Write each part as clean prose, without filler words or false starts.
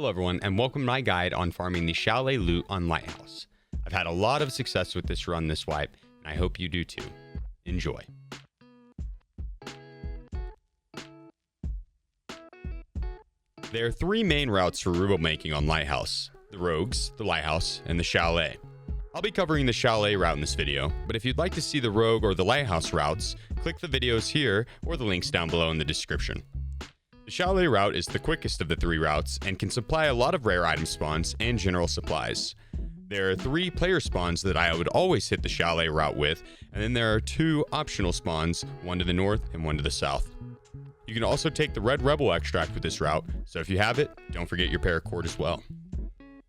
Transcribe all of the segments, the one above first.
Hello everyone, and welcome to my guide on farming the Chalet loot on Lighthouse. I've had a lot of success with this run this wipe, and I hope you do too. Enjoy. There are three main routes for Ruble making on Lighthouse: the Rogues, the Lighthouse, and the Chalet. I'll be covering the Chalet route in this video, but if you'd like to see the Rogue or the Lighthouse routes, click the videos here or the links down below in the description. The Chalet route is the quickest of the three routes and can supply a lot of rare item spawns and general supplies. There are 3 player spawns that I would always hit the Chalet route with, and then there are 2 optional spawns, one to the north and one to the south. You can also take the red Rebel extract with this route, so if you have it, don't forget your paracord as well.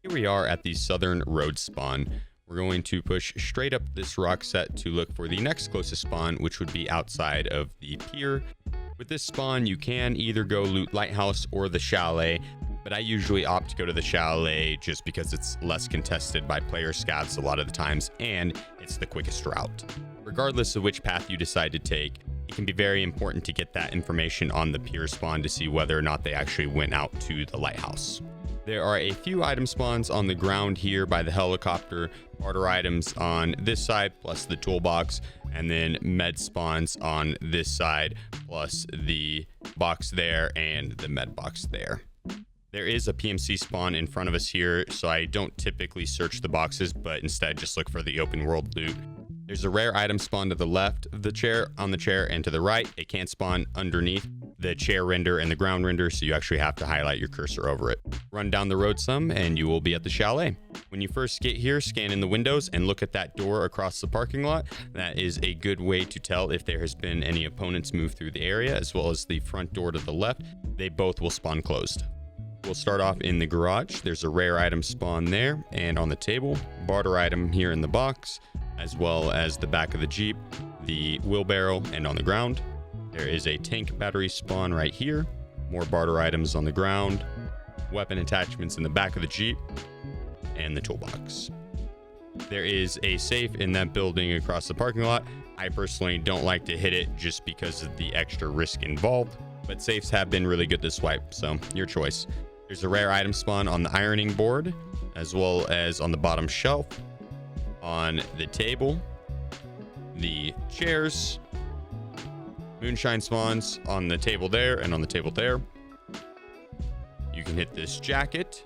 Here we are at the southern road spawn. We're going to push straight up this rock set to look for the next closest spawn, which would be outside of the pier. With this spawn, you can either go loot Lighthouse or the Chalet, but I usually opt to go to the Chalet just because it's less contested by player scavs a lot of the times, and it's the quickest route. Regardless of which path you decide to take, it can be very important to get that information on the pier spawn to see whether or not they actually went out to the Lighthouse. There are a few item spawns on the ground here by the helicopter, barter items on this side plus the toolbox, and then med spawns on this side plus the box there and the med box there. There is a PMC spawn in front of us here, so I don't typically search the boxes, but instead just look for the open world loot. There's a rare item spawn to the left of the chair, on the chair, and to the right. It can't spawn underneath the chair render and the ground render, so you actually have to highlight your cursor over it. Run down the road some and you will be at the Chalet. When you first get here, scan in the windows and look at that door across the parking lot. That is a good way to tell if there has been any opponents move through the area, as well as the front door to the left. They both will spawn closed. We'll start off in the garage. There's a rare item spawn there and on the table, barter item here in the box, as well as the back of the Jeep, the wheelbarrow, and on the ground. There is a tank battery spawn right here, more barter items on the ground, weapon attachments in the back of the Jeep, and the toolbox. There is a safe in that building across the parking lot. I personally don't like to hit it just because of the extra risk involved, but safes have been really good this wipe, so your choice. There's a rare item spawn on the ironing board, as well as on the bottom shelf, on the table, the chairs, moonshine spawns on the table there and on the table there. You can hit this jacket.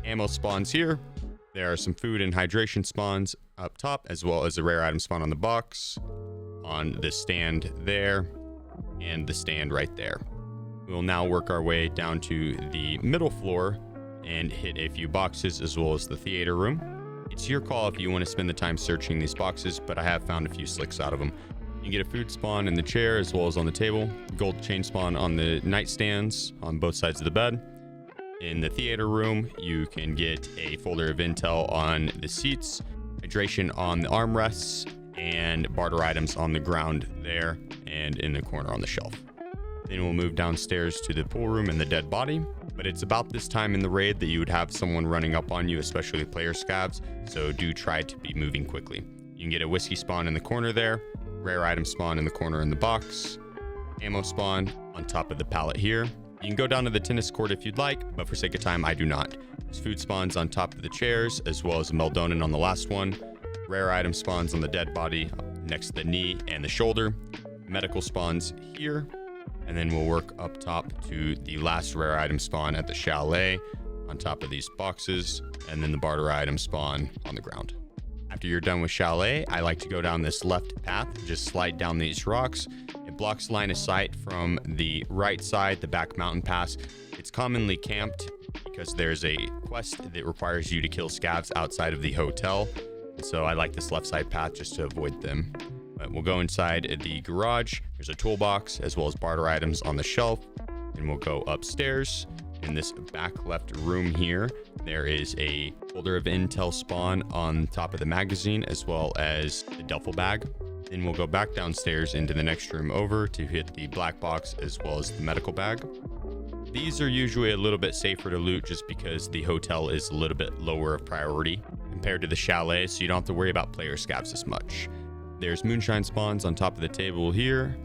Ammo spawns here. There are some food and hydration spawns up top, as well as a rare item spawn on the box, on the stand there, and the stand right there. We'll now work our way down to the middle floor and hit a few boxes, as well as the theater room. It's your call if you want to spend the time searching these boxes, but I have found a few slicks out of them. You can get a food spawn in the chair as well as on the table, gold chain spawn on the nightstands on both sides of the bed. In the theater room, you can get a folder of intel on the seats, hydration on the armrests, and barter items on the ground there and in the corner on the shelf. Then we'll move downstairs to the pool room and the dead body. But it's about this time in the raid that you would have someone running up on you, especially player scavs, so do try to be moving quickly. You can get a whiskey spawn in the corner there, rare item spawn in the corner in the box, ammo spawn on top of the pallet here. You can go down to the tennis court if you'd like, but for sake of time, I do not. There's food spawns on top of the chairs, as well as a Meldonin on the last one, rare item spawns on the dead body next to the knee and the shoulder, medical spawns here, and then we'll work up top to the last rare item spawn at the Chalet on top of these boxes, and then the barter item spawn on the ground. After you're done with Chalet, I like to go down this left path, just slide down these rocks. It blocks line of sight from the right side, the back mountain pass. It's commonly camped because there's a quest that requires you to kill scavs outside of the hotel. So I like this left side path just to avoid them. But we'll go inside the garage. There's a toolbox as well as barter items on the shelf. And we'll go upstairs. In this back left room here, there is a folder of intel spawn on top of the magazine, as well as the duffel bag. Then we'll go back downstairs into the next room over to hit the black box as well as the medical bag. These are usually a little bit safer to loot just because the hotel is a little bit lower of priority compared to the Chalet, so you don't have to worry about player scavs as much. There's moonshine spawns on top of the table here,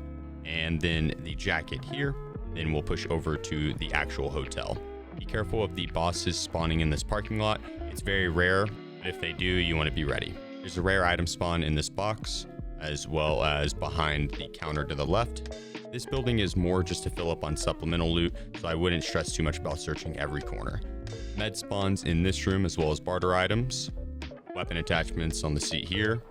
and then the jacket here. Then we'll push over to the actual hotel. Be careful of the bosses spawning in this parking lot. It's very rare, but if they do, you want to be ready. There's a rare item spawn in this box, as well as behind the counter to the left. This building is more just to fill up on supplemental loot, so I wouldn't stress too much about searching every corner. Med spawns in this room, as well as barter items. Weapon attachments on the seat here.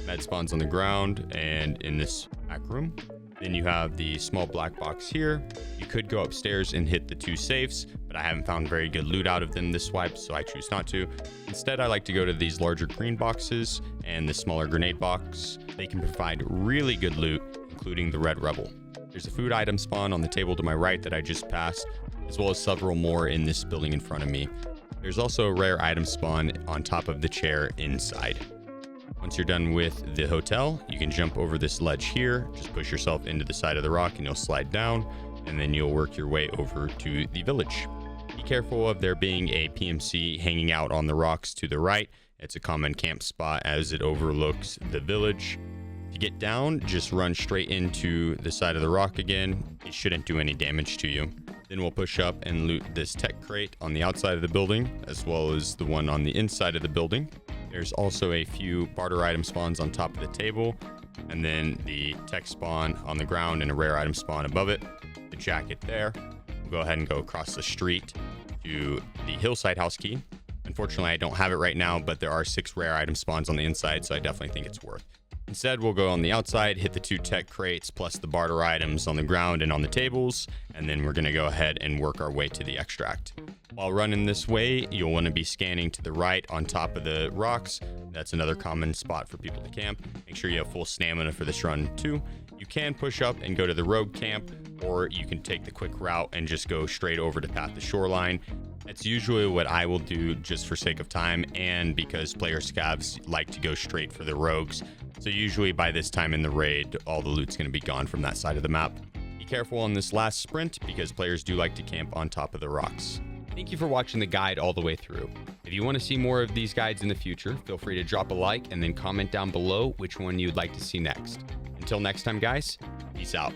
Med spawns on the ground and in this back room. Then you have the small black box here. You could go upstairs and hit the 2 safes, but I haven't found very good loot out of them this swipe, so I choose not to. Instead, I like to go to these larger green boxes and the smaller grenade box. They can provide really good loot, including the red Rebel. There's a food item spawn on the table to my right that I just passed, as well as several more in this building in front of me. There's also a rare item spawn on top of the chair inside. Once you're done with the hotel, you can jump over this ledge here, just push yourself into the side of the rock and you'll slide down, and then you'll work your way over to the village. Be careful of there being a PMC hanging out on the rocks to the right. It's a common camp spot as it overlooks the village. If you get down, just run straight into the side of the rock again. It shouldn't do any damage to you. Then we'll push up and loot this tech crate on the outside of the building, as well as the one on the inside of the building. There's also a few barter item spawns on top of the table, and then the tech spawn on the ground and a rare item spawn above it. The jacket there. We'll go ahead and go across the street to the hillside house key. Unfortunately, I don't have it right now, but there are 6 rare item spawns on the inside, so I definitely think it's worth. Instead, we'll go on the outside, hit the 2 tech crates plus the barter items on the ground and on the tables, and then we're going to go ahead and work our way to the extract. While running this way, you'll want to be scanning to the right on top of the rocks. That's another common spot for people to camp. Make sure you have full stamina for this run too. You can push up and go to the rogue camp, or you can take the quick route and just go straight over to Path to Shoreline. That's usually what I will do just for sake of time and because player scavs like to go straight for the rogues. So usually by this time in the raid, all the loot's going to be gone from that side of the map. Be careful on this last sprint because players do like to camp on top of the rocks. Thank you for watching the guide all the way through. If you want to see more of these guides in the future, feel free to drop a like and then comment down below which one you'd like to see next. Until next time, guys, peace out.